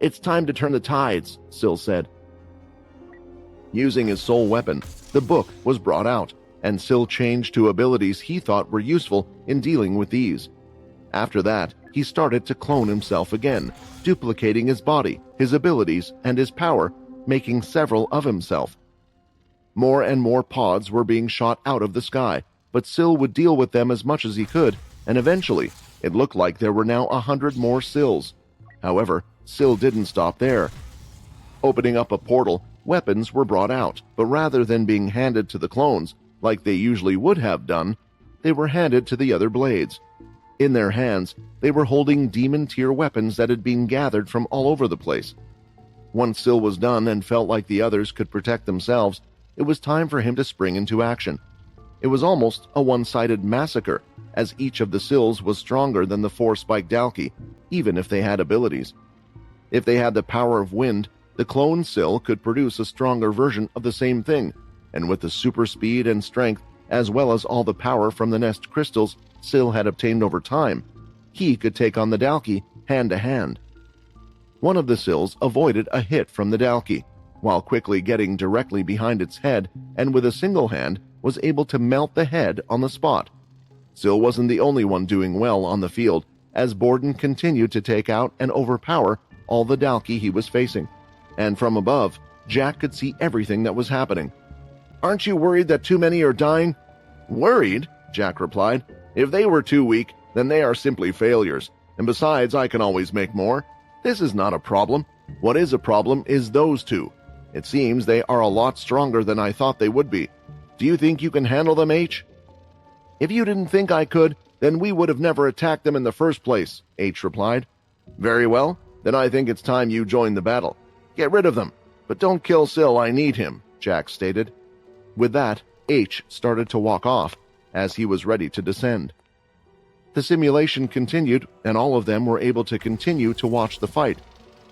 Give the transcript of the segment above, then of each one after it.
It's time to turn the tides, Syl said. Using his sole weapon, the book was brought out, and Syl changed to abilities he thought were useful in dealing with these. After that, he started to clone himself again, duplicating his body, his abilities, and his power, making several of himself. More and more pods were being shot out of the sky, but Syl would deal with them as much as he could, and eventually, it looked like there were now 100 more Syls. However, Syl didn't stop there. Opening up a portal, weapons were brought out, but rather than being handed to the clones, like they usually would have done, they were handed to the other blades. In their hands, they were holding demon-tier weapons that had been gathered from all over the place. Once Syl was done and felt like the others could protect themselves, it was time for him to spring into action. It was almost a one-sided massacre, as each of the Syls was stronger than the 4-spiked Dalki, even if they had abilities. If they had the power of wind, the clone Syl could produce a stronger version of the same thing, and with the super speed and strength, as well as all the power from the nest crystals Syl had obtained over time, he could take on the Dalki hand to hand. One of the Syls avoided a hit from the Dalki, while quickly getting directly behind its head, and with a single hand was able to melt the head on the spot. Syl wasn't the only one doing well on the field, as Borden continued to take out and overpower all the Dalki he was facing. And from above, Jack could see everything that was happening. "Aren't you worried that too many are dying?" "Worried?" Jack replied. "If they were too weak, then they are simply failures. And besides, I can always make more. This is not a problem. What is a problem is those two. It seems they are a lot stronger than I thought they would be. Do you think you can handle them, H?" "If you didn't think I could, then we would have never attacked them in the first place," H replied. "Very well, then I think it's time you join the battle. Get rid of them, but don't kill Syl, I need him," Jack stated. With that, H started to walk off, as he was ready to descend. The simulation continued, and all of them were able to continue to watch the fight.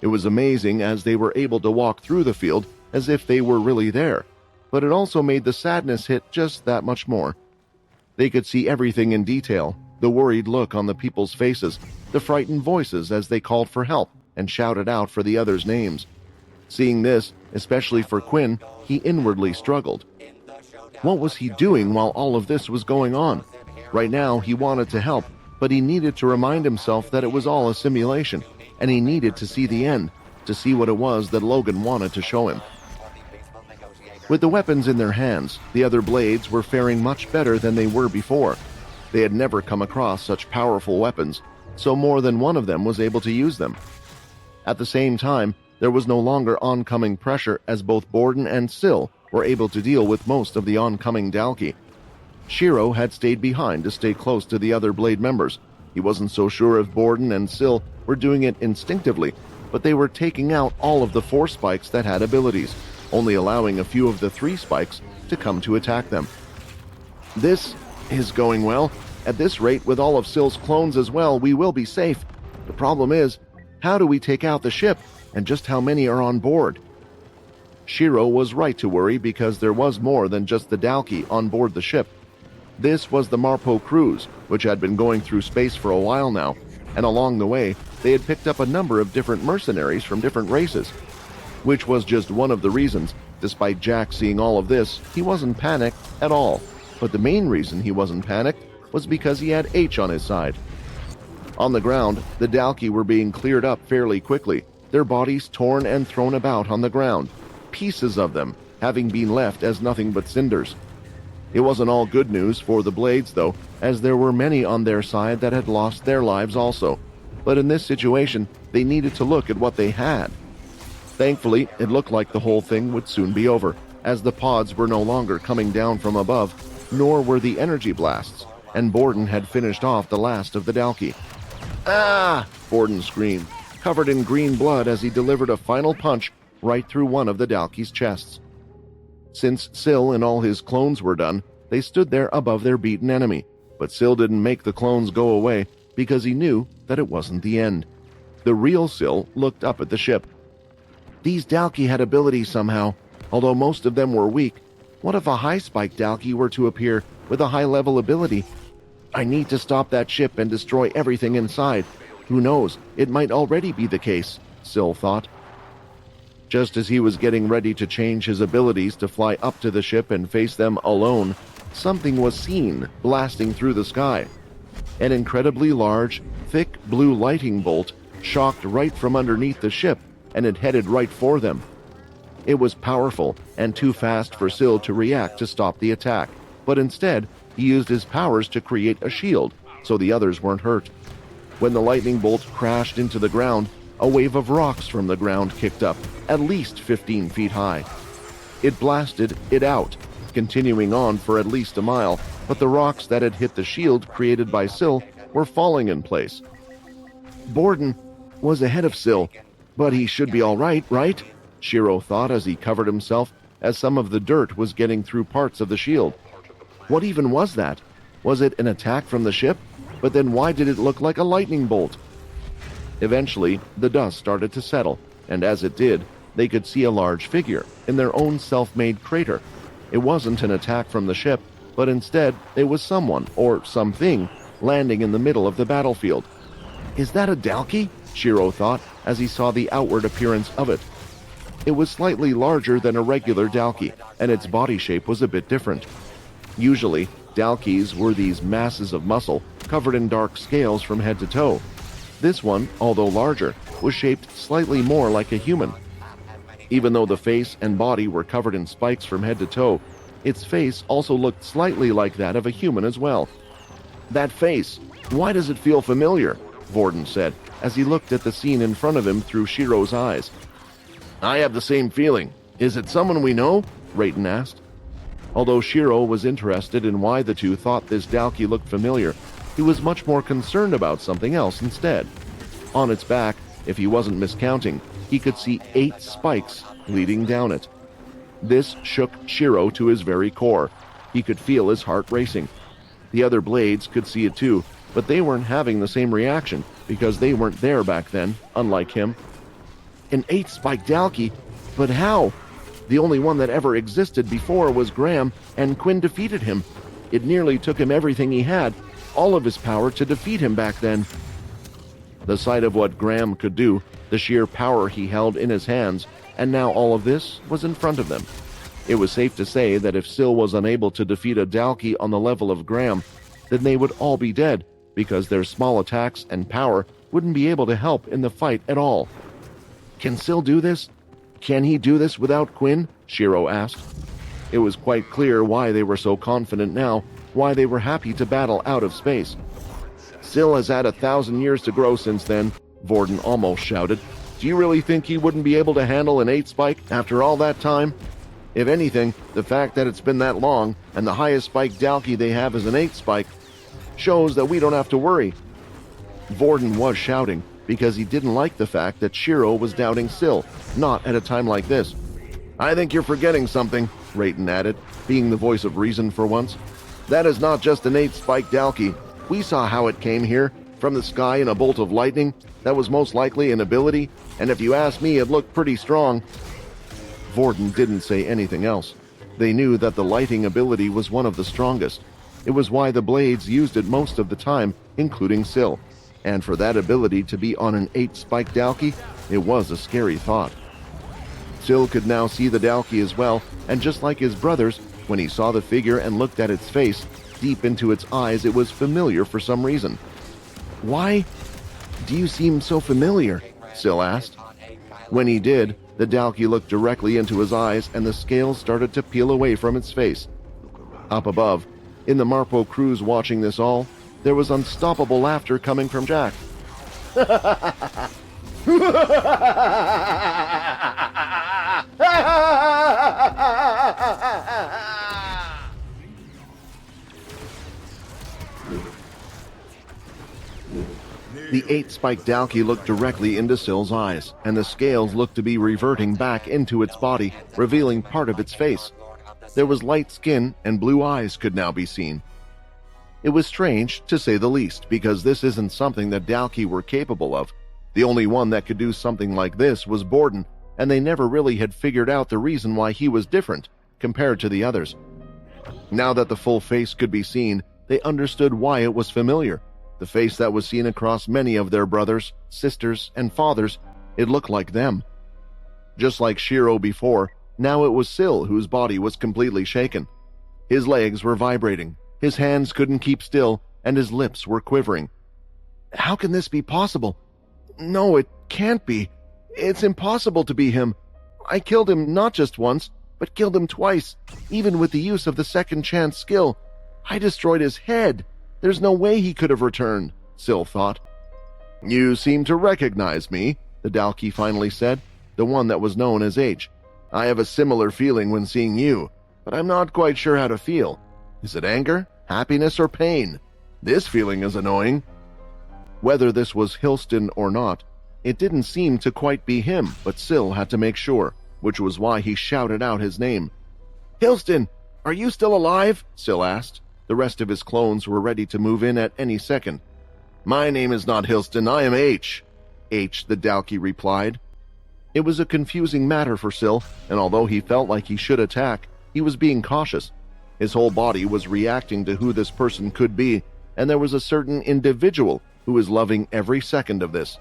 It was amazing as they were able to walk through the field as if they were really there, but it also made the sadness hit just that much more. They could see everything in detail, the worried look on the people's faces, the frightened voices as they called for help and shouted out for the others' names. Seeing this, especially for Quinn, he inwardly struggled. What was he doing while all of this was going on? Right now, he wanted to help, but he needed to remind himself that it was all a simulation, and he needed to see the end, to see what it was that Logan wanted to show him. With the weapons in their hands, the other blades were faring much better than they were before. They had never come across such powerful weapons, so more than one of them was able to use them. At the same time, there was no longer oncoming pressure as both Borden and Syl were able to deal with most of the oncoming Dalki. Shiro had stayed behind to stay close to the other Blade members. He wasn't so sure if Borden and Syl were doing it instinctively, but they were taking out all of the 4 spikes that had abilities, only allowing a few of the 3 spikes to come to attack them. "This is going well. At this rate, with all of Syl's clones as well, we will be safe. The problem is, how do we take out the ship, and just how many are on board?" Shiro was right to worry because there was more than just the Dalki on board the ship. This was the Marpo cruise, which had been going through space for a while now, and along the way, they had picked up a number of different mercenaries from different races, which was just one of the reasons. Despite Jack seeing all of this, he wasn't panicked at all. But the main reason he wasn't panicked was because he had H on his side. On the ground, the Dalki were being cleared up fairly quickly, their bodies torn and thrown about on the ground, pieces of them having been left as nothing but cinders. It wasn't all good news for the Blades, though, as there were many on their side that had lost their lives also. But in this situation, they needed to look at what they had. Thankfully, it looked like the whole thing would soon be over, as the pods were no longer coming down from above, nor were the energy blasts, and Borden had finished off the last of the Dalki. "Ah!" Borden screamed, covered in green blood as he delivered a final punch right through one of the Dalki's chests. Since Syl and all his clones were done, they stood there above their beaten enemy, but Syl didn't make the clones go away because he knew that it wasn't the end. The real Syl looked up at the ship. "These Dalki had abilities somehow, although most of them were weak. What if a high-spike Dalki were to appear with a high-level ability? I need to stop that ship and destroy everything inside. Who knows, it might already be the case," Syl thought. Just as he was getting ready to change his abilities to fly up to the ship and face them alone, something was seen blasting through the sky. An incredibly large, thick blue lightning bolt shocked right from underneath the ship, and it headed right for them. It was powerful and too fast for Syl to react to stop the attack, but instead, he used his powers to create a shield so the others weren't hurt. When the lightning bolt crashed into the ground, a wave of rocks from the ground kicked up, at least 15 feet high. It blasted it out, continuing on for at least a mile, but the rocks that had hit the shield created by Syl were falling in place. Borden was ahead of Syl, but he should be all right, right? Shiro thought as he covered himself as some of the dirt was getting through parts of the shield. What even was that? Was it an attack from the ship? But then why did it look like a lightning bolt? Eventually, the dust started to settle, and as it did, they could see a large figure in their own self-made crater. It wasn't an attack from the ship, but instead it was someone, or something, landing in the middle of the battlefield. Is that a Dalki? Shiro thought as he saw the outward appearance of it. It was slightly larger than a regular Dalki, and its body shape was a bit different. Usually, Dalkis were these masses of muscle covered in dark scales from head to toe. This one, although larger, was shaped slightly more like a human. Even though the face and body were covered in spikes from head to toe, its face also looked slightly like that of a human as well. That face, why does it feel familiar? Borden said, as he looked at the scene in front of him through Shiro's eyes. I have the same feeling. Is it someone we know? Rayton asked. Although Shiro was interested in why the two thought this Dalki looked familiar, he was much more concerned about something else instead. On its back, if he wasn't miscounting, he could see 8 spikes leading down it. This shook Shiro to his very core. He could feel his heart racing. The other blades could see it too, but they weren't having the same reaction because they weren't there back then, unlike him. An 8-spike Dalki? But how? The only one that ever existed before was Graham, and Quinn defeated him. It nearly took him everything he had, all of his power, to defeat him back then. The sight of what Graham could do, the sheer power he held in his hands, and now all of this was in front of them. It was safe to say that if Syl was unable to defeat a Dalki on the level of Graham, then they would all be dead, because their small attacks and power wouldn't be able to help in the fight at all. Can Syl do this? Can he do this without Quinn? Shiro asked. It was quite clear why they were so confident now, why they were happy to battle out of space. Syl has had 1,000 years to grow since then, Borden almost shouted. Do you really think he wouldn't be able to handle an 8-spike after all that time? If anything, the fact that it's been that long, and the highest spike Dalki they have is an 8-spike, shows that we don't have to worry. Borden was shouting, because he didn't like the fact that Shiro was doubting Syl, not at a time like this. I think you're forgetting something, Rayton added, being the voice of reason for once. That is not just an 8-spike Dalki. We saw how it came here, from the sky in a bolt of lightning. That was most likely an ability, and if you ask me, it looked pretty strong. Borden didn't say anything else. They knew that the lighting ability was one of the strongest. It was why the blades used it most of the time, including Syl. And for that ability to be on an 8-spike Dalki, it was a scary thought. Syl could now see the Dalki as well, and just like his brothers, when he saw the figure and looked at its face, deep into its eyes it was familiar for some reason. Why do you seem so familiar? Syl asked. When he did, the Dalki looked directly into his eyes and the scales started to peel away from its face. Up above, in the Marpo crews watching this all, there was unstoppable laughter coming from Jack. The 8-spike Dalki looked directly into Syl's eyes, and the scales looked to be reverting back into its body, revealing part of its face. There was light skin, and blue eyes could now be seen. It was strange, to say the least, because this isn't something that Dalki were capable of. The only one that could do something like this was Borden, and they never really had figured out the reason why he was different, compared to the others. Now that the full face could be seen, they understood why it was familiar. The face that was seen across many of their brothers, sisters, and fathers, It looked like them. Just like Shiro before, now it was Syl whose body was completely shaken. His legs were vibrating, his hands couldn't keep still, and his lips were quivering. How can this be possible? No, it can't be. It's impossible to be him. I killed him not just once, but killed him twice, even with the use of the second chance skill. I destroyed his head. There's no way he could have returned, Syl thought. You seem to recognize me, the Dalki finally said, the one that was known as H. I have a similar feeling when seeing you, but I'm not quite sure how to feel. Is it anger, happiness, or pain? This feeling is annoying. Whether this was Hilston or not, it didn't seem to quite be him, but Syl had to make sure, which was why he shouted out his name. Hilston, are you still alive? Syl asked. The rest of his clones were ready to move in at any second. My name is not Hilston, I am H. H, the Dalki replied. It was a confusing matter for Syl, and although he felt like he should attack, he was being cautious. His whole body was reacting to who this person could be, and there was a certain individual who was loving every second of this.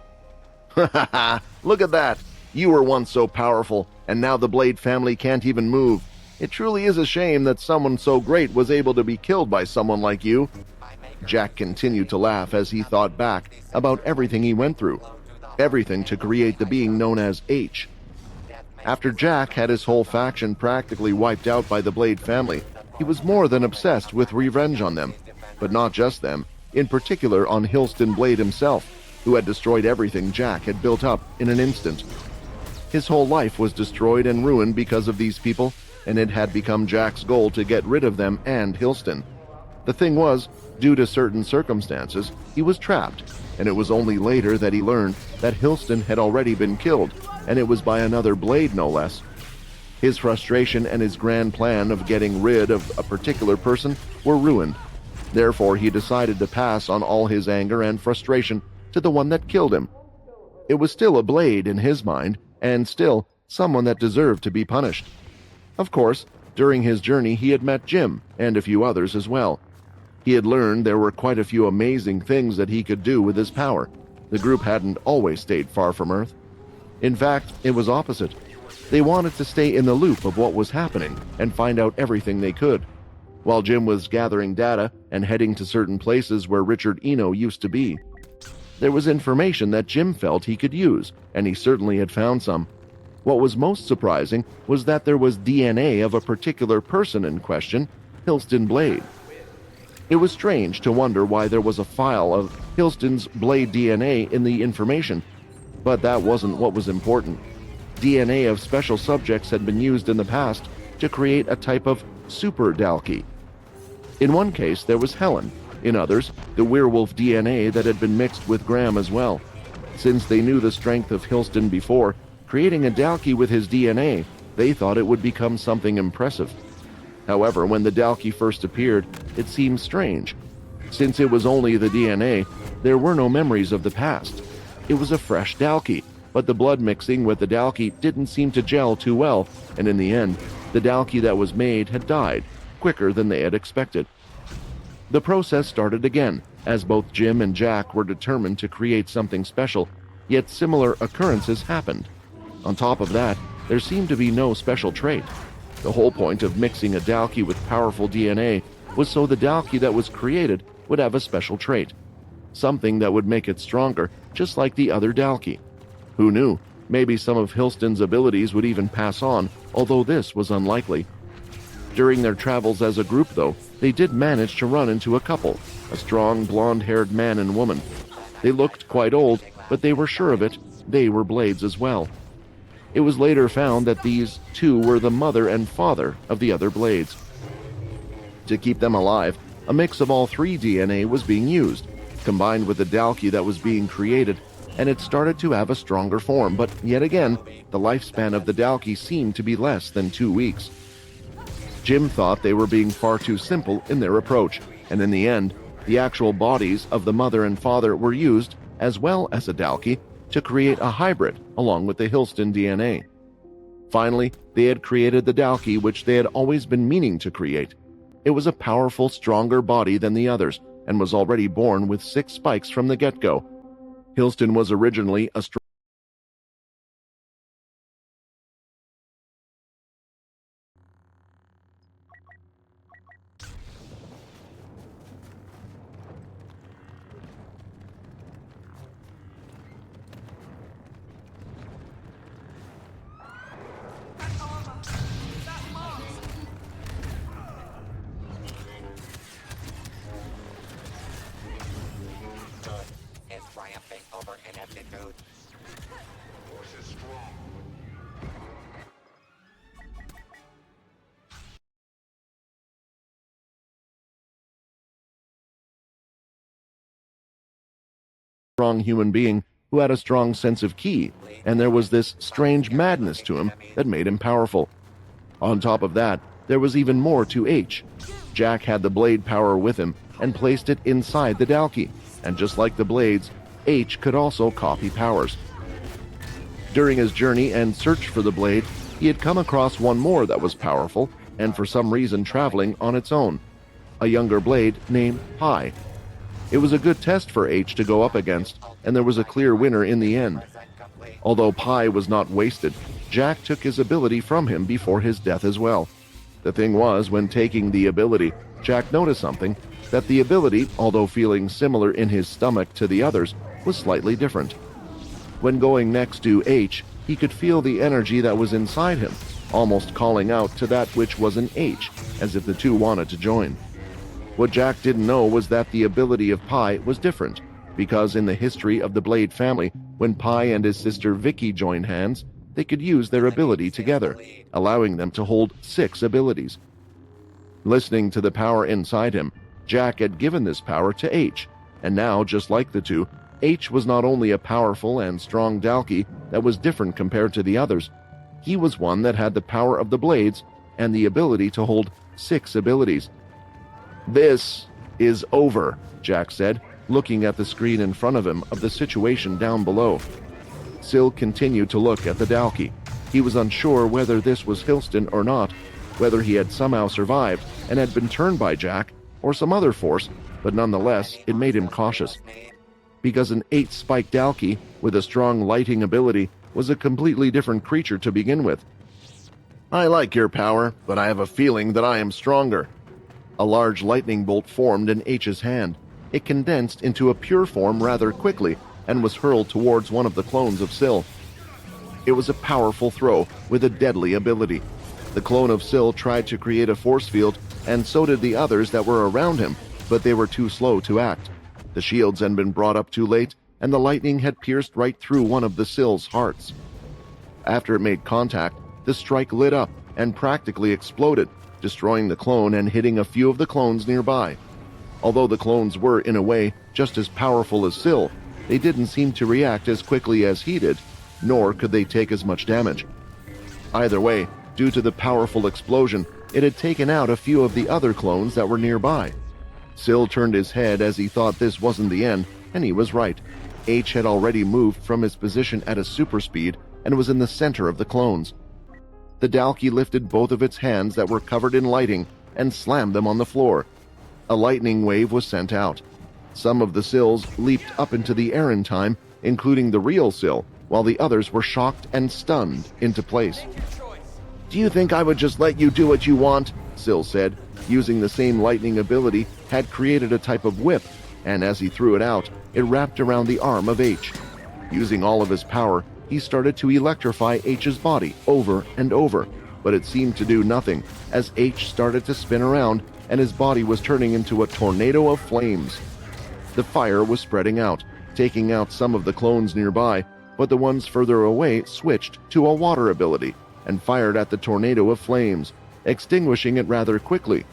Ha ha ha! Look at that! You were once so powerful, and now the Blade family can't even move. It truly is a shame that someone so great was able to be killed by someone like you. Jack continued to laugh as he thought back about everything he went through. Everything to create the being known as H. After Jack had his whole faction practically wiped out by the Blade family, he was more than obsessed with revenge on them. But not just them, in particular on Hilston Blade himself, who had destroyed everything Jack had built up in an instant. His whole life was destroyed and ruined because of these people, and it had become Jack's goal to get rid of them and Hilston. The thing was, due to certain circumstances, he was trapped, and it was only later that he learned that Hilston had already been killed, and it was by another Blade no less. His frustration and his grand plan of getting rid of a particular person were ruined. Therefore, he decided to pass on all his anger and frustration to the one that killed him. It was still a Blade in his mind, and still someone that deserved to be punished. Of course, during his journey he had met Jim and a few others as well. He had learned there were quite a few amazing things that he could do with his power. The group hadn't always stayed far from Earth. In fact, it was opposite. They wanted to stay in the loop of what was happening and find out everything they could. While Jim was gathering data and heading to certain places where Richard Eno used to be, there was information that Jim felt he could use, and he certainly had found some. What was most surprising was that there was DNA of a particular person in question, Hilston Blade. It was strange to wonder why there was a file of Hilston's Blade DNA in the information, but that wasn't what was important. DNA of special subjects had been used in the past to create a type of super Dalki. In one case, there was Helen. In others, the werewolf DNA that had been mixed with Graham as well. Since they knew the strength of Hilston before, creating a Dalki with his DNA, they thought it would become something impressive. However, when the Dalki first appeared, it seemed strange. Since it was only the DNA, there were no memories of the past. It was a fresh Dalki, but the blood mixing with the Dalki didn't seem to gel too well, and in the end, the Dalki that was made had died, quicker than they had expected. The process started again, as both Jim and Jack were determined to create something special, yet similar occurrences happened. On top of that, there seemed to be no special trait. The whole point of mixing a Dalki with powerful DNA was so the Dalki that was created would have a special trait. Something that would make it stronger, just like the other Dalki. Who knew? Maybe some of Hilston's abilities would even pass on, although this was unlikely. During their travels as a group, though, they did manage to run into a couple, a strong, blonde-haired man and woman. They looked quite old, but they were sure of it. They were Blades as well. It was later found that these two were the mother and father of the other Blades. To keep them alive, a mix of all three DNA was being used, combined with the Dalki that was being created, and it started to have a stronger form, but yet again, the lifespan of the Dalki seemed to be less than 2 weeks. Jim thought they were being far too simple in their approach, and in the end, the actual bodies of the mother and father were used, as well as a Dalki, to create a hybrid along with the Hilston DNA. Finally, they had created the Dalki which they had always been meaning to create. It was a powerful, stronger body than the others, and was already born with 6 spikes from the get-go. Hilston was originally a Strong human being who had a strong sense of ki, and there was this strange madness to him that made him powerful. On top of that, there was even more to H. Jack had the blade power with him and placed it inside the Dalki, and just like the blades, H could also copy powers. During his journey and search for the blade, he had come across one more that was powerful and for some reason traveling on its own, a younger blade named Pi. It was a good test for H to go up against, and there was a clear winner in the end. Although Pi was not wasted, Jack took his ability from him before his death as well. The thing was, when taking the ability, Jack noticed something, that the ability, although feeling similar in his stomach to the others, was slightly different. When going next to H, he could feel the energy that was inside him, almost calling out to that which was in H, as if the two wanted to join. What Jack didn't know was that the ability of Pi was different, because in the history of the Blade family, when Pi and his sister Vicky joined hands, they could use their ability together, allowing them to hold 6 abilities. Listening to the power inside him, Jack had given this power to H, and now, just like the two, H was not only a powerful and strong Dalki that was different compared to the others, he was one that had the power of the blades and the ability to hold 6 abilities. "This is over," Jack said, looking at the screen in front of him of the situation down below. Syl continued to look at the Dalki. He was unsure whether this was Hilston or not, whether he had somehow survived and had been turned by Jack or some other force, but nonetheless it made him cautious. Because an 8-spiked Dalki with a strong lighting ability was a completely different creature to begin with. "I like your power, but I have a feeling that I am stronger." A large lightning bolt formed in H's hand. It condensed into a pure form rather quickly and was hurled towards one of the clones of Syl. It was a powerful throw with a deadly ability. The clone of Syl tried to create a force field, and so did the others that were around him, but they were too slow to act. The shields had been brought up too late, and the lightning had pierced right through one of the Syl's hearts. After it made contact, the strike lit up and practically exploded, destroying the clone and hitting a few of the clones nearby. Although the clones were, in a way, just as powerful as Syl, they didn't seem to react as quickly as he did, nor could they take as much damage. Either way, due to the powerful explosion, it had taken out a few of the other clones that were nearby. Syl turned his head as he thought this wasn't the end, and he was right. H had already moved from his position at a super speed and was in the center of the clones. The Dalki lifted both of its hands that were covered in lighting and slammed them on the floor. A lightning wave was sent out. Some of the Syls leaped up into the air in time, including the real Syl, while the others were shocked and stunned into place. "Do you think I would just let you do what you want?" Syl said. Using the same lightning ability, had created a type of whip, and as he threw it out, it wrapped around the arm of H. Using all of his power, he started to electrify H's body over and over, but it seemed to do nothing, as H started to spin around, and his body was turning into a tornado of flames. The fire was spreading out, taking out some of the clones nearby, but the ones further away switched to a water ability and fired at the tornado of flames, extinguishing it rather quickly.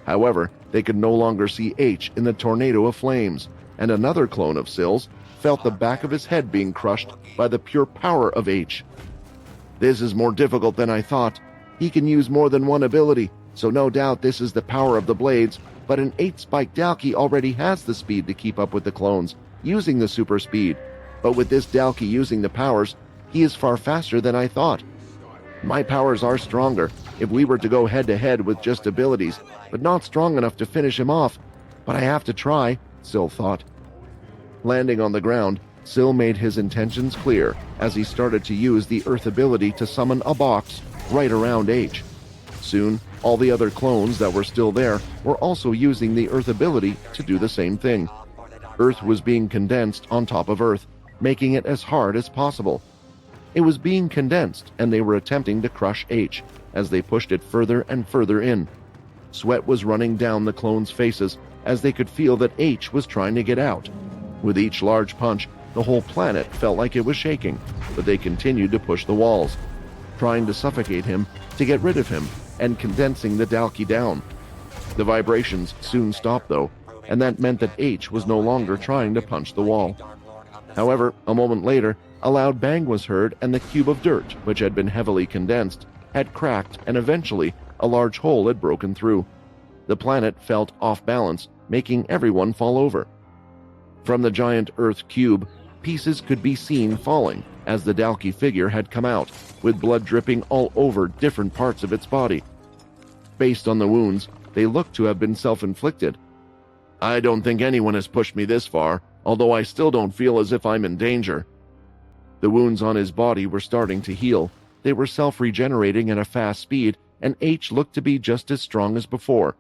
However, they could no longer see H in the tornado of flames, and another clone of Syl's felt the back of his head being crushed by the pure power of H. "This is more difficult than I thought. He can use more than one ability, so no doubt this is the power of the blades, but an 8-spiked Dalki already has the speed to keep up with the clones, using the super speed. But with this Dalki using the powers, he is far faster than I thought. My powers are stronger if we were to go head-to-head with just abilities, but not strong enough to finish him off. But I have to try," Syl thought. Landing on the ground, Syl made his intentions clear as he started to use the Earth ability to summon a box right around H. Soon, all the other clones that were still there were also using the Earth ability to do the same thing. Earth was being condensed on top of Earth, making it as hard as possible. It was being condensed, and they were attempting to crush H as they pushed it further and further in. Sweat was running down the clones' faces as they could feel that H was trying to get out. With each large punch, The whole planet felt like it was shaking, but they continued to push the walls, trying to suffocate him to get rid of him and condensing the Dalki down. The vibrations soon stopped though, and that meant that H was no longer trying to punch the wall. However, a moment later, a loud bang was heard and the cube of dirt, which had been heavily condensed, had cracked and eventually a large hole had broken through. The planet felt off balance, making everyone fall over. From the giant Earth cube, pieces could be seen falling as the Dalki figure had come out, with blood dripping all over different parts of its body. Based on the wounds, they looked to have been self-inflicted. "I don't think anyone has pushed me this far, although I still don't feel as if I'm in danger." The wounds on his body were starting to heal. They were self-regenerating at a fast speed, and H looked to be just as strong as before.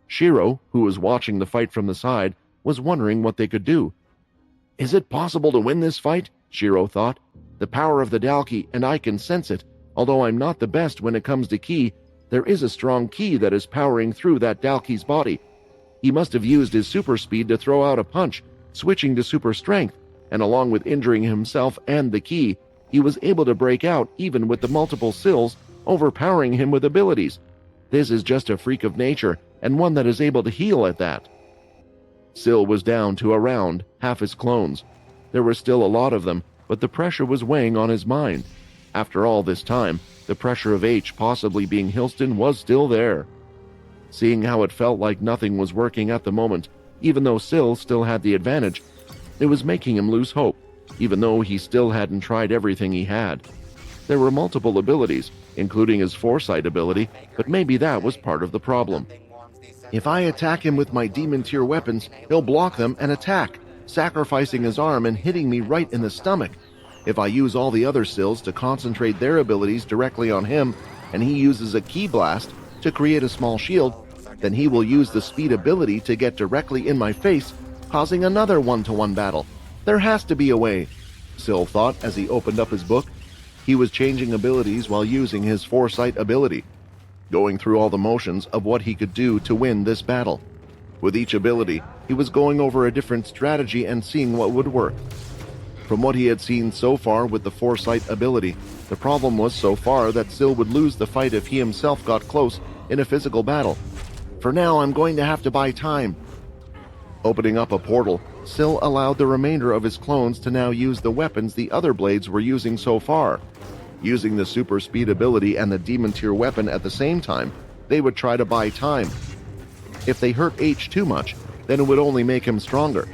Shiro, who was watching the fight from the side, was wondering what they could do. "Is it possible to win this fight?" Shiro thought. "The power of the Dalki, and I can sense it. Although I'm not the best when it comes to ki, there is a strong ki that is powering through that Dalki's body. He must have used his super speed to throw out a punch, switching to super strength, and along with injuring himself and the ki, he was able to break out even with the multiple Sills overpowering him with abilities. This is just a freak of nature, and one that is able to heal at that." Sill was down to around half his clones. There were still a lot of them, but the pressure was weighing on his mind. After all this time, the pressure of H possibly being Hilston was still there. Seeing how it felt like nothing was working at the moment, even though Sill still had the advantage, it was making him lose hope, even though he still hadn't tried everything he had. There were multiple abilities, including his foresight ability, but maybe that was part of the problem. "If I attack him with my demon tier weapons, he'll block them and attack, sacrificing his arm and hitting me right in the stomach. If I use all the other Sills to concentrate their abilities directly on him, and he uses a ki blast to create a small shield, then he will use the speed ability to get directly in my face, causing another one-to-one battle. There has to be a way," Sill thought as he opened up his book. He was changing abilities while using his foresight ability, going through all the motions of what he could do to win this battle. With each ability, he was going over a different strategy and seeing what would work. From what he had seen so far with the foresight ability, the problem was so far that Sill would lose the fight if he himself got close in a physical battle. "For now, I'm going to have to buy time." Opening up a portal, Sill allowed the remainder of his clones to now use the weapons the other blades were using so far. Using the super speed ability and the demon tier weapon at the same time, they would try to buy time. If they hurt H too much, then it would only make him stronger.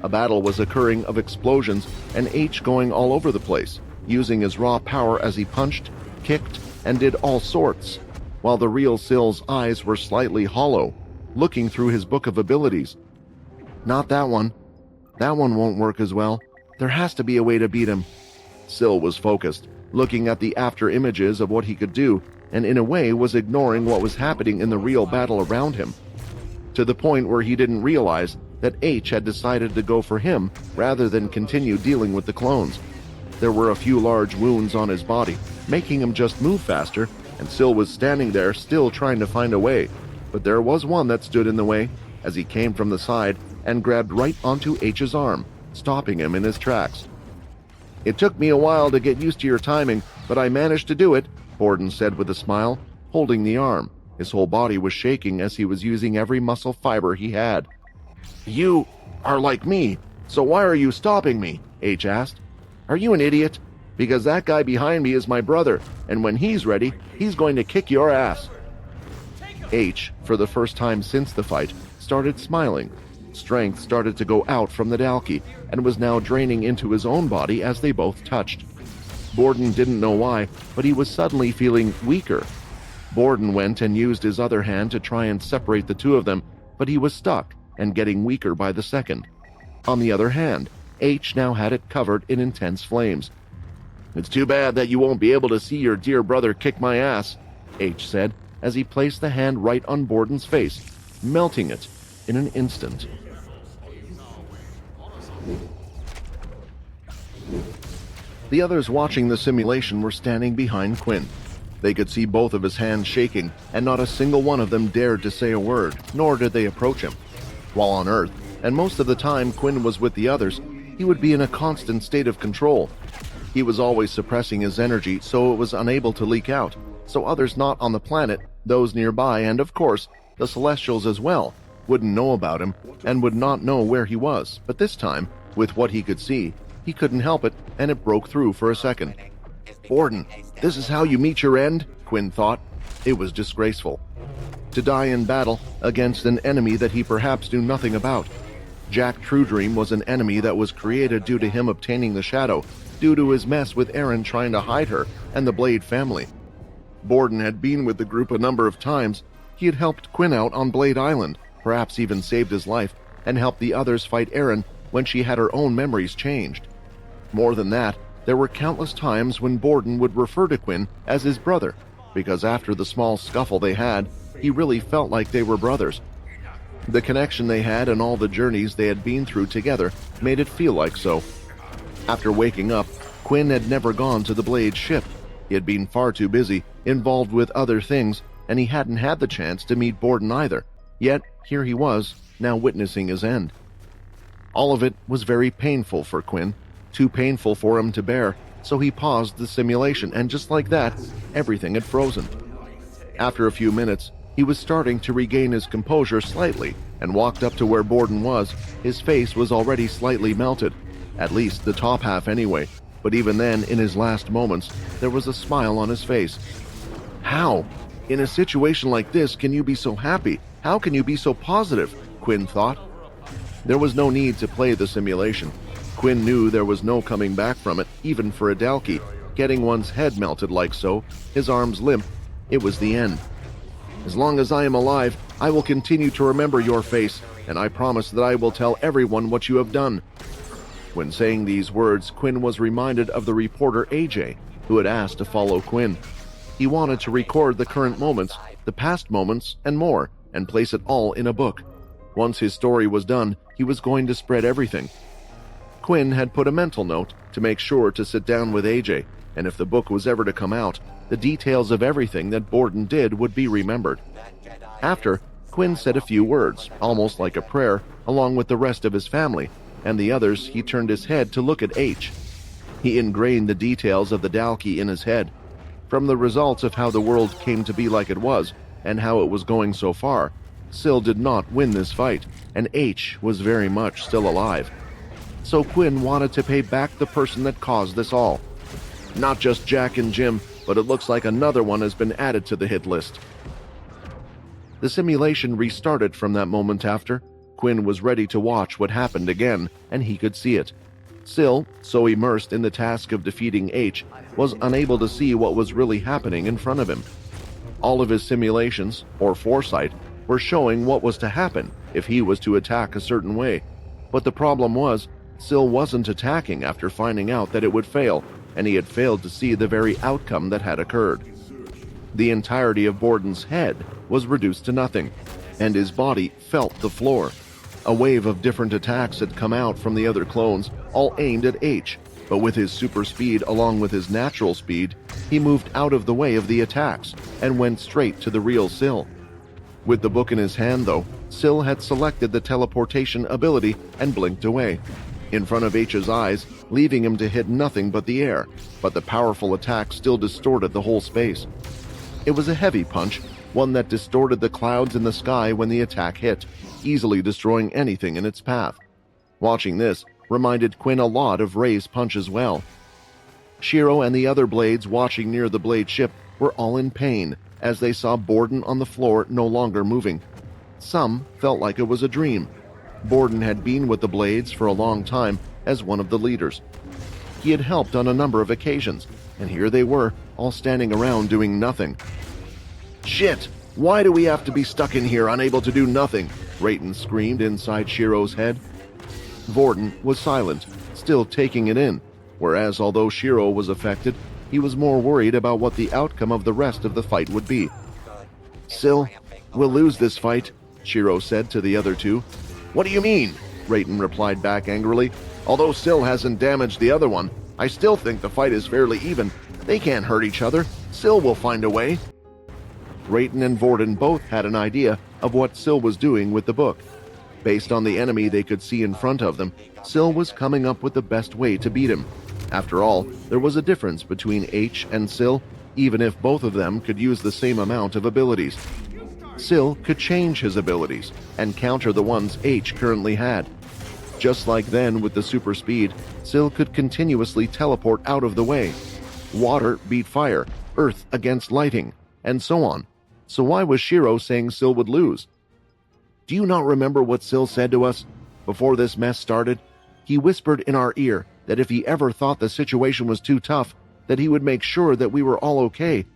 A battle was occurring of explosions and H going all over the place, using his raw power as he punched, kicked, and did all sorts, while the real Sill's eyes were slightly hollow, looking through his book of abilities. "Not that one. That one won't work as well. There has to be a way to beat him." Sill was focused, looking at the after images of what he could do, and in a way was ignoring what was happening in the real battle around him, to the point where he didn't realize that H had decided to go for him rather than continue dealing with the clones. There were a few large wounds on his body, making him just move faster, and Sill was standing there still trying to find a way, but there was one that stood in the way as he came from the side and grabbed right onto H's arm, stopping him in his tracks. "It took me a while to get used to your timing, but I managed to do it," Borden said with a smile, holding the arm. His whole body was shaking as he was using every muscle fiber he had. "You are like me, so why are you stopping me?" H asked. "Are you an idiot? Because that guy behind me is my brother, and when he's ready, he's going to kick your ass." H, for the first time since the fight, started smiling. Strength started to go out from the Dalki, and was now draining into his own body as they both touched. Borden didn't know why, but he was suddenly feeling weaker. Borden went and used his other hand to try and separate the two of them, but he was stuck and getting weaker by the second. On the other hand, H now had it covered in intense flames. "It's too bad that you won't be able to see your dear brother kick my ass," H said as he placed the hand right on Borden's face, melting it in an instant. The others watching the simulation were standing behind Quinn. They could see both of his hands shaking, and not a single one of them dared to say a word, nor did they approach him. While on Earth, and most of the time Quinn was with the others, he he would be in a constant state of control. He was always suppressing his energy so it was unable to leak out, so others not on the planet, those nearby, and of course, the Celestials as well, wouldn't know about him and would not know where he was. But this time, with what he could see, he couldn't help it, and it broke through for a second. Borden, this is how you meet your end? Quinn thought. It was disgraceful. To die in battle against an enemy that he perhaps knew nothing about. Jack Truedream was an enemy that was created due to him obtaining the shadow, due to his mess with Aaron trying to hide her and the Blade family. Borden had been with the group a number of times. He had helped Quinn out on Blade Island, perhaps even saved his life, and helped the others fight Aaron when she had her own memories changed. More than that, there were countless times when Borden would refer to Quinn as his brother, because after the small scuffle they had, he really felt like they were brothers. The connection they had and all the journeys they had been through together made it feel like so. After waking up, Quinn had never gone to the Blade ship. He had been far too busy, involved with other things, and he hadn't had the chance to meet Borden either. Yet, here he was, now witnessing his end. All of it was very painful for Quinn, too painful for him to bear, so he paused the simulation, and just like that, everything had frozen. After a few minutes, he was starting to regain his composure slightly and walked up to where Borden was. His face was already slightly melted, at least the top half anyway, but even then, in his last moments, there was a smile on his face. How? In a situation like this, can you be so happy? How can you be so positive? Quinn thought. There was no need to play the simulation. Quinn knew there was no coming back from it, even for a Dalki. Getting one's head melted like so, his arms limp, it was the end. As long as I am alive, I will continue to remember your face, and I promise that I will tell everyone what you have done. When saying these words, Quinn was reminded of the reporter AJ, who had asked to follow Quinn. He wanted to record the current moments, the past moments, and more, and place it all in a book. Once his story was done, he was going to spread everything. Quinn had put a mental note to make sure to sit down with AJ, and if the book was ever to come out, the details of everything that Borden did would be remembered. After, Quinn said a few words, almost like a prayer, along with the rest of his family, and the others. He turned his head to look at H. He ingrained the details of the Dalki in his head. From the results of how the world came to be like it was, and how it was going so far, Syl did not win this fight, and H was very much still alive. So Quinn wanted to pay back the person that caused this all. Not just Jack and Jim, but it looks like another one has been added to the hit list. The simulation restarted from that moment after. Quinn was ready to watch what happened again, and he could see it. Syl, so immersed in the task of defeating H, was unable to see what was really happening in front of him. All of his simulations, or foresight, were showing what was to happen if he was to attack a certain way. But the problem was, Syl wasn't attacking after finding out that it would fail, and he had failed to see the very outcome that had occurred. The entirety of Borden's head was reduced to nothing, and his body felt the floor. A wave of different attacks had come out from the other clones, all aimed at H, but with his super speed along with his natural speed, he moved out of the way of the attacks and went straight to the real Syl. With the book in his hand, though, Syl had selected the teleportation ability and blinked away, in front of H's eyes, leaving him to hit nothing but the air, but the powerful attack still distorted the whole space. It was a heavy punch, one that distorted the clouds in the sky when the attack hit, easily destroying anything in its path. Watching this reminded Quinn a lot of Ray's punch as well. Shiro and the other Blades watching near the Blade ship were all in pain as they saw Borden on the floor no longer moving. Some felt like it was a dream. Borden had been with the Blades for a long time as one of the leaders. He had helped on a number of occasions, and here they were, all standing around doing nothing. "Shit! Why do we have to be stuck in here, unable to do nothing?" Rayton screamed inside Shiro's head. Borden was silent, still taking it in, whereas although Shiro was affected, he was more worried about what the outcome of the rest of the fight would be. "Syl, we'll lose this fight," Shiro said to the other two. "What do you mean?" Rayton replied back angrily. "Although Syl hasn't damaged the other one, I still think the fight is fairly even. They can't hurt each other. Syl will find a way." Rayton and Borden both had an idea of what Syl was doing with the book. Based on the enemy they could see in front of them, Sil was coming up with the best way to beat him. After all, there was a difference between H and Sil, even if both of them could use the same amount of abilities. Sil could change his abilities and counter the ones H currently had. Just like then with the super speed, Sil could continuously teleport out of the way. Water beat fire, earth against lighting, and so on. So why was Shiro saying Sil would lose? Do you not remember what Sil said to us before this mess started? He whispered in our ear that if he ever thought the situation was too tough, that he would make sure that we were all okay.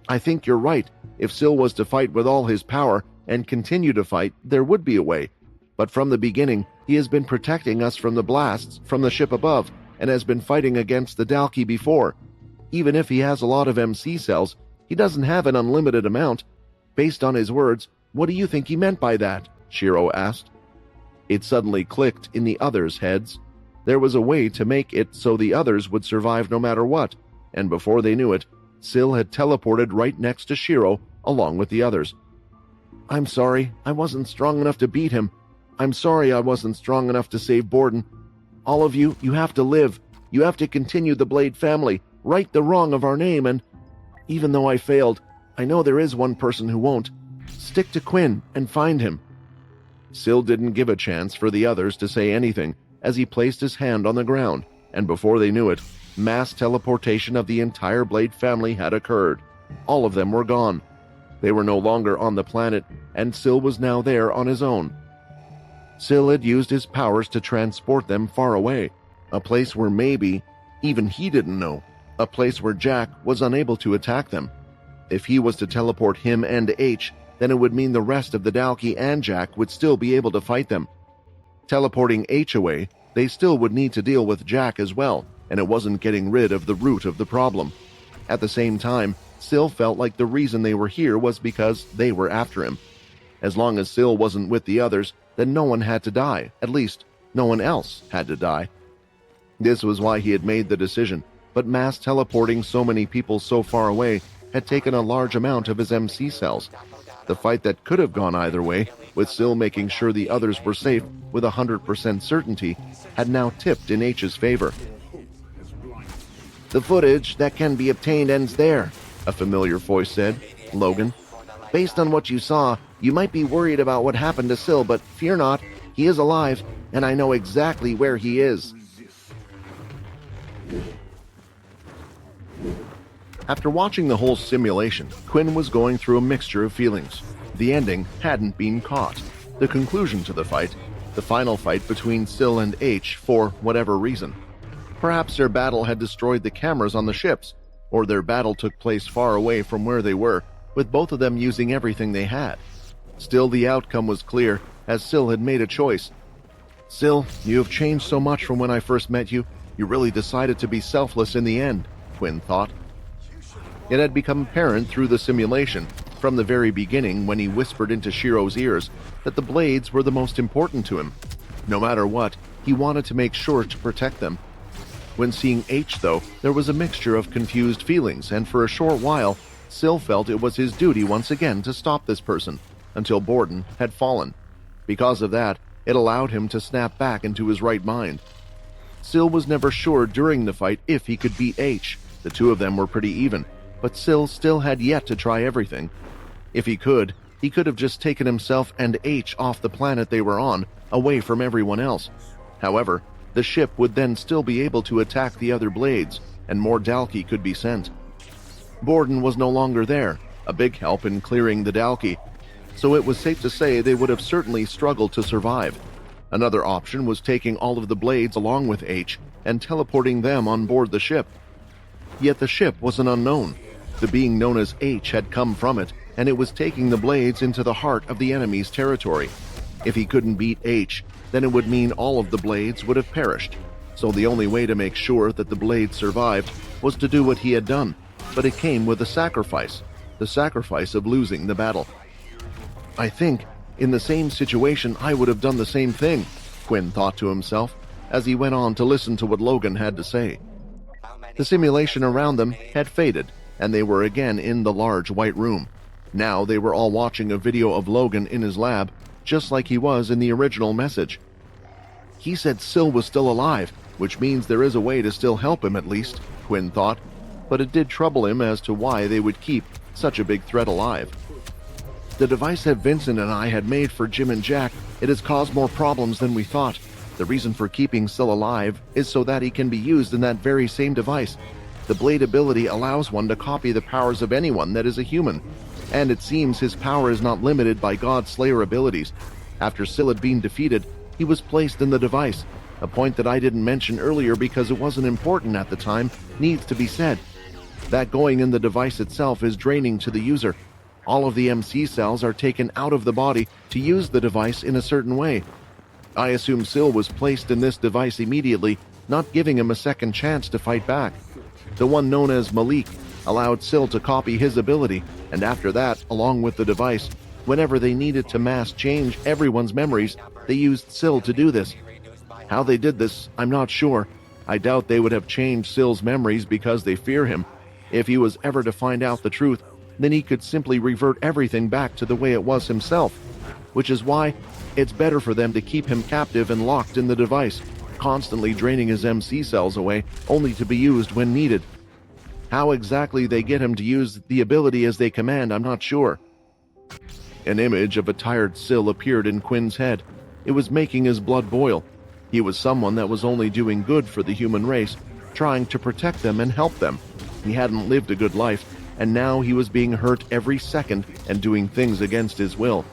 I think you're right. If Sil was to fight with all his power and continue to fight, there would be a way. But from the beginning, he has been protecting us from the blasts from the ship above and has been fighting against the Dalki before. Even if he has a lot of MC cells, he doesn't have an unlimited amount. Based on his words, what do you think he meant by that? Shiro asked. It suddenly clicked in the others' heads. There was a way to make it so the others would survive no matter what, and before they knew it, Sil had teleported right next to Shiro along with the others. I'm sorry, I wasn't strong enough to beat him. I'm sorry I wasn't strong enough to save Borden. All of you, you have to live. You have to continue the Blade family, right the wrong of our name, and even though I failed, I know there is one person who won't. Stick to Quinn and find him. Sil didn't give a chance for the others to say anything as he placed his hand on the ground, and before they knew it, mass teleportation of the entire Blade family had occurred. All of them were gone. They were no longer on the planet, and Sil was now there on his own. Sil had used his powers to transport them far away, a place where maybe even he didn't know, a place where Jack was unable to attack them. If he was to teleport him and H, then it would mean the rest of the Dalki and Jack would still be able to fight them. Teleporting H away, they still would need to deal with Jack as well, and it wasn't getting rid of the root of the problem. At the same time, Sil felt like the reason they were here was because they were after him. As long as Sil wasn't with the others, then no one had to die. At least, no one else had to die. This was why he had made the decision, but mass teleporting so many people so far away had taken a large amount of his MC cells. The fight that could have gone either way, with Sil making sure the others were safe with 100% certainty, had now tipped in H's favor. The footage that can be obtained ends there, a familiar voice said. Logan. Based on what you saw, you might be worried about what happened to Sil, but fear not, he is alive, and I know exactly where he is. After watching the whole simulation, Quinn was going through a mixture of feelings. The ending hadn't been caught. The conclusion to the fight, the final fight between Sil and H for whatever reason. Perhaps their battle had destroyed the cameras on the ships, or their battle took place far away from where they were, with both of them using everything they had. Still, the outcome was clear, as Sil had made a choice. Sil, you have changed so much from when I first met you. You really decided to be selfless in the end, Quinn thought. It had become apparent through the simulation, from the very beginning when he whispered into Shiro's ears, that the Blades were the most important to him. No matter what, he wanted to make sure to protect them. When seeing H, though, there was a mixture of confused feelings, and for a short while, Sil felt it was his duty once again to stop this person, until Borden had fallen. Because of that, it allowed him to snap back into his right mind. Sil was never sure during the fight if he could beat H. The two of them were pretty even, but Sil still had yet to try everything. If he could have just taken himself and H off the planet they were on, away from everyone else. However, the ship would then still be able to attack the other Blades, and more Dalki could be sent. Borden was no longer there, a big help in clearing the Dalki, so it was safe to say they would have certainly struggled to survive. Another option was taking all of the Blades along with H and teleporting them on board the ship. Yet the ship was an unknown. The being known as H had come from it, and it was taking the Blades into the heart of the enemy's territory. If he couldn't beat H, then it would mean all of the Blades would have perished. So the only way to make sure that the Blades survived was to do what he had done, but it came with a sacrifice, the sacrifice of losing the battle. I think, in the same situation, I would have done the same thing, Quinn thought to himself, as he went on to listen to what Logan had to say. The simulation around them had faded, and they were again in the large white room. Now they were all watching a video of Logan in his lab, just like he was in the original message. He said Syl was still alive, which means there is a way to still help him at least, Quinn thought, but it did trouble him as to why they would keep such a big threat alive. The device that Vincent and I had made for Jim and Jack, it has caused more problems than we thought. The reason for keeping Syl alive is so that he can be used in that very same device. The blade ability allows one to copy the powers of anyone that is a human, and it seems his power is not limited by God Slayer abilities. After Syl had been defeated, he was placed in the device. A point that I didn't mention earlier because it wasn't important at the time needs to be said. That going in the device itself is draining to the user. All of the MC cells are taken out of the body to use the device in a certain way. I assume Syl was placed in this device immediately, not giving him a second chance to fight back. The one known as Malik allowed Syl to copy his ability, and after that, along with the device, whenever they needed to mass change everyone's memories, they used Syl to do this. How they did this, I'm not sure. I doubt they would have changed Syl's memories because they fear him. If he was ever to find out the truth, then he could simply revert everything back to the way it was himself, which is why it's better for them to keep him captive and locked in the device, constantly draining his MC cells away, only to be used when needed. How exactly they get him to use the ability as they command, I'm not sure. An image of a tired Syl appeared in Quinn's head. It was making his blood boil. He was someone that was only doing good for the human race, trying to protect them and help them. He hadn't lived a good life, and now he was being hurt every second and doing things against his will.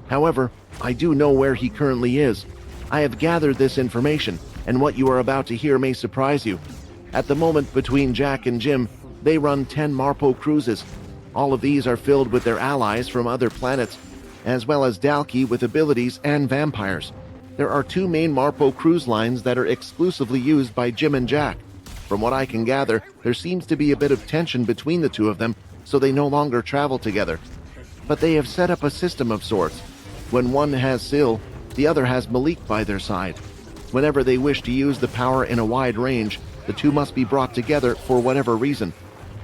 However, I do know where he currently is. I have gathered this information, and what you are about to hear may surprise you. At the moment, between Jack and Jim, they run 10 Marpo cruises. All of these are filled with their allies from other planets, as well as Dalki with abilities and vampires. There are 2 main Marpo cruise lines that are exclusively used by Jim and Jack. From what I can gather, there seems to be a bit of tension between the two of them, so they no longer travel together. But they have set up a system of sorts. When one has Syl, the other has Malik by their side. Whenever they wish to use the power in a wide range, the two must be brought together for whatever reason.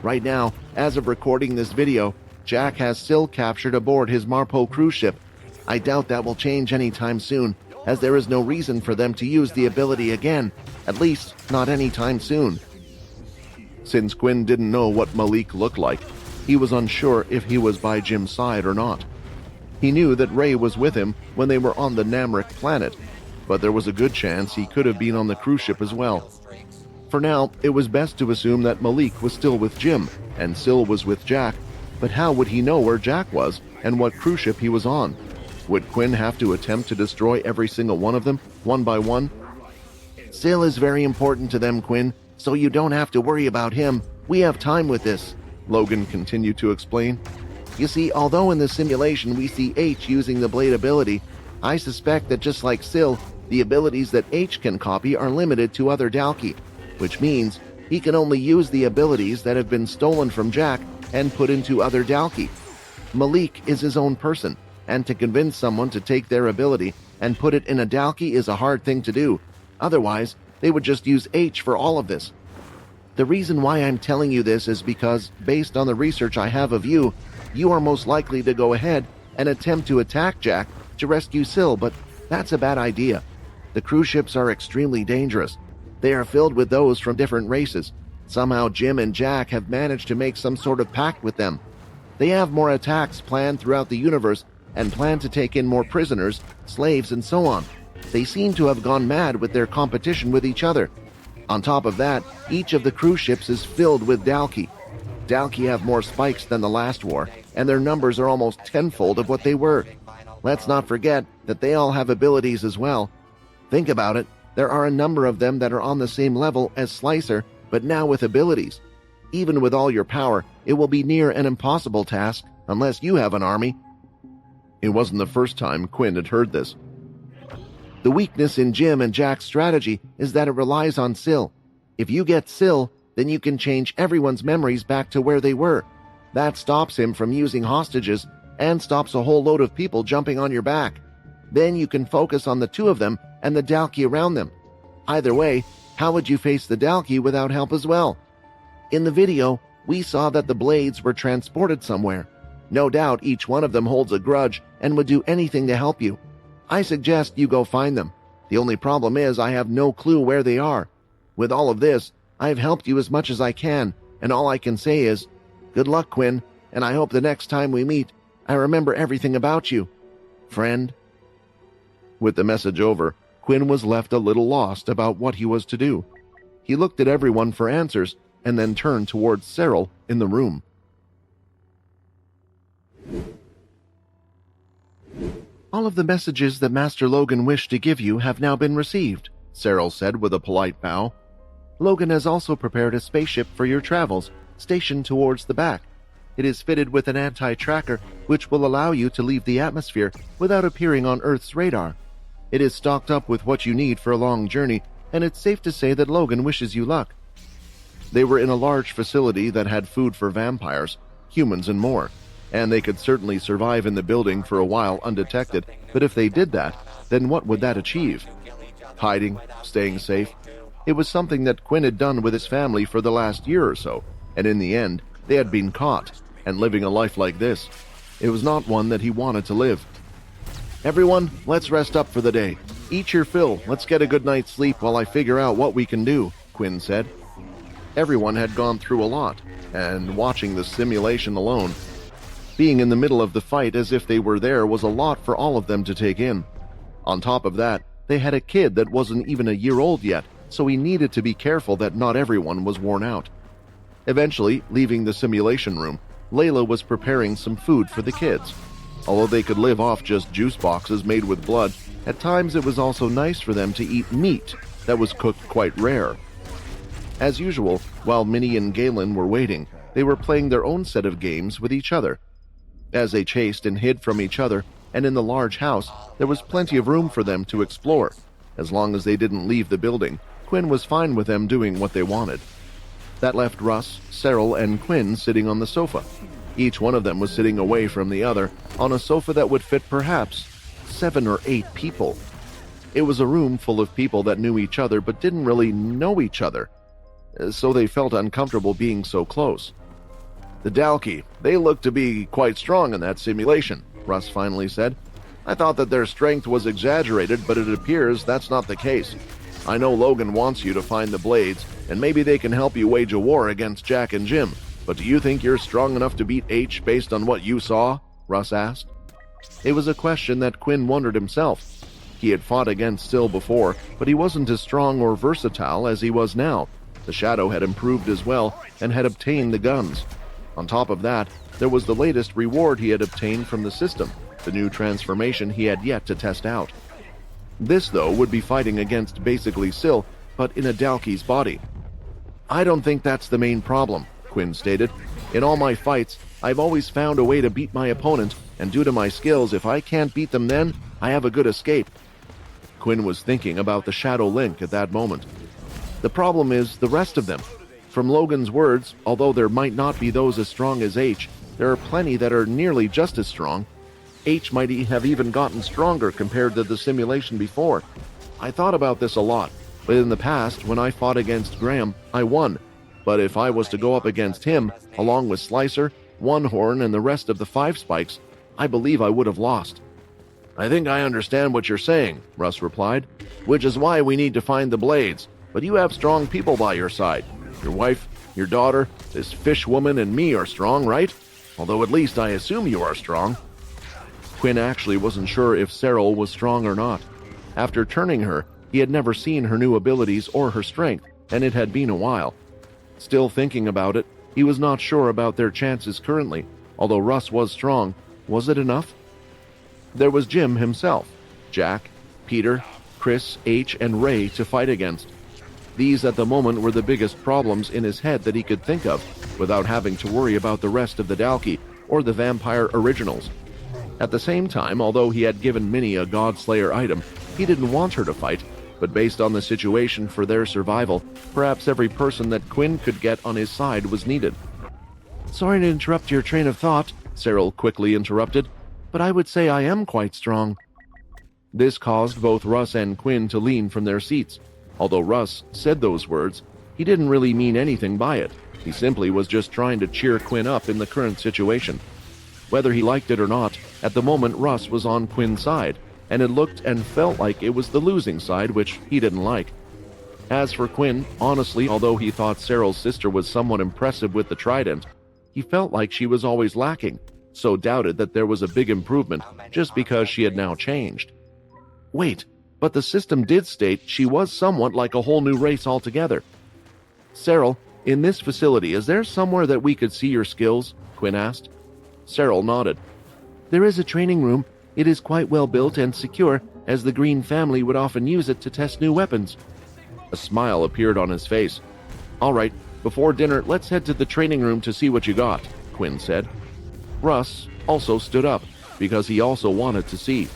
Right now, as of recording this video, Jack has Syl captured aboard his Marpo cruise ship. I doubt that will change anytime soon, as there is no reason for them to use the ability again, at least not anytime soon. Since Quinn didn't know what Malik looked like, he was unsure if he was by Jim's side or not. He knew that Ray was with him when they were on the Namric planet, but there was a good chance he could have been on the cruise ship as well. For now, it was best to assume that Malik was still with Jim, and Syl was with Jack, but how would he know where Jack was and what cruise ship he was on? Would Quinn have to attempt to destroy every single one of them, one by one? Syl is very important to them, Quinn, so you don't have to worry about him. We have time with this, Logan continued to explain. You see, although in the simulation we see H using the blade ability, I suspect that just like Syl, the abilities that H can copy are limited to other Dalki, which means he can only use the abilities that have been stolen from Jack and put into other Dalki. Malik is his own person, and to convince someone to take their ability and put it in a Dalki is a hard thing to do. Otherwise, they would just use H for all of this. The reason why I'm telling you this is because, based on the research I have of you, you are most likely to go ahead and attempt to attack Jack to rescue Syl, but that's a bad idea. The cruise ships are extremely dangerous. They are filled with those from different races. Somehow Jim and Jack have managed to make some sort of pact with them. They have more attacks planned throughout the universe and plan to take in more prisoners, slaves, and so on. They seem to have gone mad with their competition with each other. On top of that, each of the cruise ships is filled with Dalki. Dalki have more spikes than the last war, and their numbers are almost tenfold of what they were. Let's not forget that they all have abilities as well. Think about it, there are a number of them that are on the same level as Slicer, but now with abilities. Even with all your power, it will be near an impossible task, unless you have an army. It wasn't the first time Quinn had heard this. The weakness in Jim and Jack's strategy is that it relies on Syl. If you get Syl, then you can change everyone's memories back to where they were. That stops him from using hostages and stops a whole load of people jumping on your back. Then you can focus on the two of them and the Dalki around them. Either way, how would you face the Dalki without help as well? In the video, we saw that the blades were transported somewhere. No doubt each one of them holds a grudge and would do anything to help you. I suggest you go find them. The only problem is I have no clue where they are. With all of this, I have helped you as much as I can, and all I can say is, good luck, Quinn, and I hope the next time we meet, I remember everything about you. Friend. With the message over, Quinn was left a little lost about what he was to do. He looked at everyone for answers and then turned towards Cyril in the room. All of the messages that Master Logan wished to give you have now been received, Cyril said with a polite bow. Logan has also prepared a spaceship for your travels, stationed towards the back. It is fitted with an anti-tracker, which will allow you to leave the atmosphere without appearing on Earth's radar. It is stocked up with what you need for a long journey, and it's safe to say that Logan wishes you luck. They were in a large facility that had food for vampires, humans, and more, and they could certainly survive in the building for a while undetected, but if they did that, then what would that achieve? Hiding, staying safe? It was something that Quinn had done with his family for the last year or so, and in the end, they had been caught, and living a life like this. It was not one that he wanted to live. Everyone, let's rest up for the day. Eat your fill, let's get a good night's sleep while I figure out what we can do, Quinn said. Everyone had gone through a lot, and watching the simulation alone, being in the middle of the fight as if they were there was a lot for all of them to take in. On top of that, they had a kid that wasn't even a year old yet, so he needed to be careful that not everyone was worn out. Eventually, leaving the simulation room, Layla was preparing some food for the kids. Although they could live off just juice boxes made with blood, at times it was also nice for them to eat meat that was cooked quite rare. As usual, while Minnie and Galen were waiting, they were playing their own set of games with each other. As they chased and hid from each other, and in the large house, there was plenty of room for them to explore. As long as they didn't leave the building, Quinn was fine with them doing what they wanted. That left Russ, Cyril, and Quinn sitting on the sofa. Each one of them was sitting away from the other, on a sofa that would fit perhaps 7 or 8 people. It was a room full of people that knew each other but didn't really know each other, so they felt uncomfortable being so close. The Dalki, they look to be quite strong in that simulation, Russ finally said. I thought that their strength was exaggerated, but it appears that's not the case. I know Logan wants you to find the Blades, and maybe they can help you wage a war against Jack and Jim. But do you think you're strong enough to beat H based on what you saw? Russ asked. It was a question that Quinn wondered himself. He had fought against Syl before, but he wasn't as strong or versatile as he was now. The Shadow had improved as well and had obtained the guns. On top of that, there was the latest reward he had obtained from the system, the new transformation he had yet to test out. This, though, would be fighting against basically Syl, but in a Dalki's body. I don't think that's the main problem, Quinn stated. In all my fights, I've always found a way to beat my opponent, and due to my skills, if I can't beat them then, I have a good escape. Quinn was thinking about the Shadow Link at that moment. The problem is the rest of them. From Logan's words, although there might not be those as strong as H, there are plenty that are nearly just as strong. H might have even gotten stronger compared to the simulation before. I thought about this a lot, but in the past, when I fought against Graham, I won. But if I was to go up against him, along with Slicer, One Horn, and the rest of the Five Spikes, I believe I would have lost. I think I understand what you're saying, Russ replied, which is why we need to find the Blades. But you have strong people by your side. Your wife, your daughter, this fish woman, and me are strong, right? Although at least I assume you are strong. Quinn actually wasn't sure if Cyril was strong or not. After turning her, he had never seen her new abilities or her strength, and it had been a while. Still thinking about it, he was not sure about their chances currently. Although Russ was strong, was it enough? There was Jim himself, Jack, Peter, Chris, H, and Ray to fight against. These at the moment were the biggest problems in his head that he could think of, without having to worry about the rest of the Dalki or the vampire originals. At the same time, although he had given Minnie a Godslayer item, he didn't want her to fight, but based on the situation for their survival, perhaps every person that Quinn could get on his side was needed. Sorry to interrupt your train of thought, Cyril quickly interrupted, but I would say I am quite strong. This caused both Russ and Quinn to lean from their seats. Although Russ said those words, he didn't really mean anything by it. He simply was just trying to cheer Quinn up in the current situation. Whether he liked it or not, at the moment Russ was on Quinn's side, and it looked and felt like it was the losing side, which he didn't like. As for Quinn, honestly, although he thought Cyril's sister was somewhat impressive with the trident, he felt like she was always lacking, so doubted that there was a big improvement just because she had now changed. Wait, but the system did state she was somewhat like a whole new race altogether. Cyril, in this facility, is there somewhere that we could see your skills? Quinn asked. Cyril nodded. There is a training room. It is quite well built and secure, as the Green family would often use it to test new weapons. A smile appeared on his face. All right, before dinner, let's head to the training room to see what you got, Quinn said. Russ also stood up, because he also wanted to see.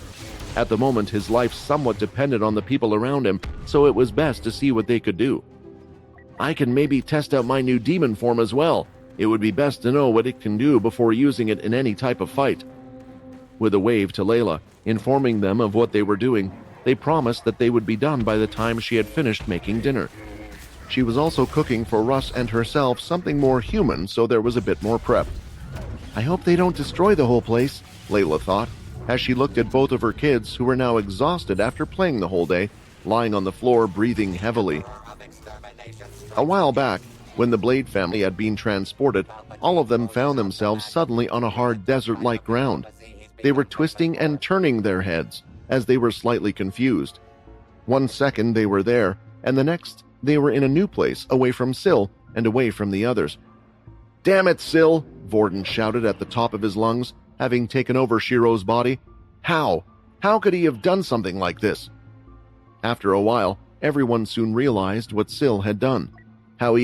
At the moment, his life somewhat depended on the people around him, so it was best to see what they could do. I can maybe test out my new demon form as well. It would be best to know what it can do before using it in any type of fight. With a wave to Layla, informing them of what they were doing, they promised that they would be done by the time she had finished making dinner. She was also cooking for Russ and herself something more human, so there was a bit more prep. I hope they don't destroy the whole place, Layla thought, as she looked at both of her kids who were now exhausted after playing the whole day, lying on the floor breathing heavily. A while back, when the Blade family had been transported, all of them found themselves suddenly on a hard desert-like ground. They were twisting and turning their heads, as they were slightly confused. 1 second they were there, and the next they were in a new place, away from Syl and away from the others. Damn it, Syl! Vorden shouted at the top of his lungs, having taken over Shiro's body. How? How could he have done something like this? After a while, everyone soon realized what Syl had done.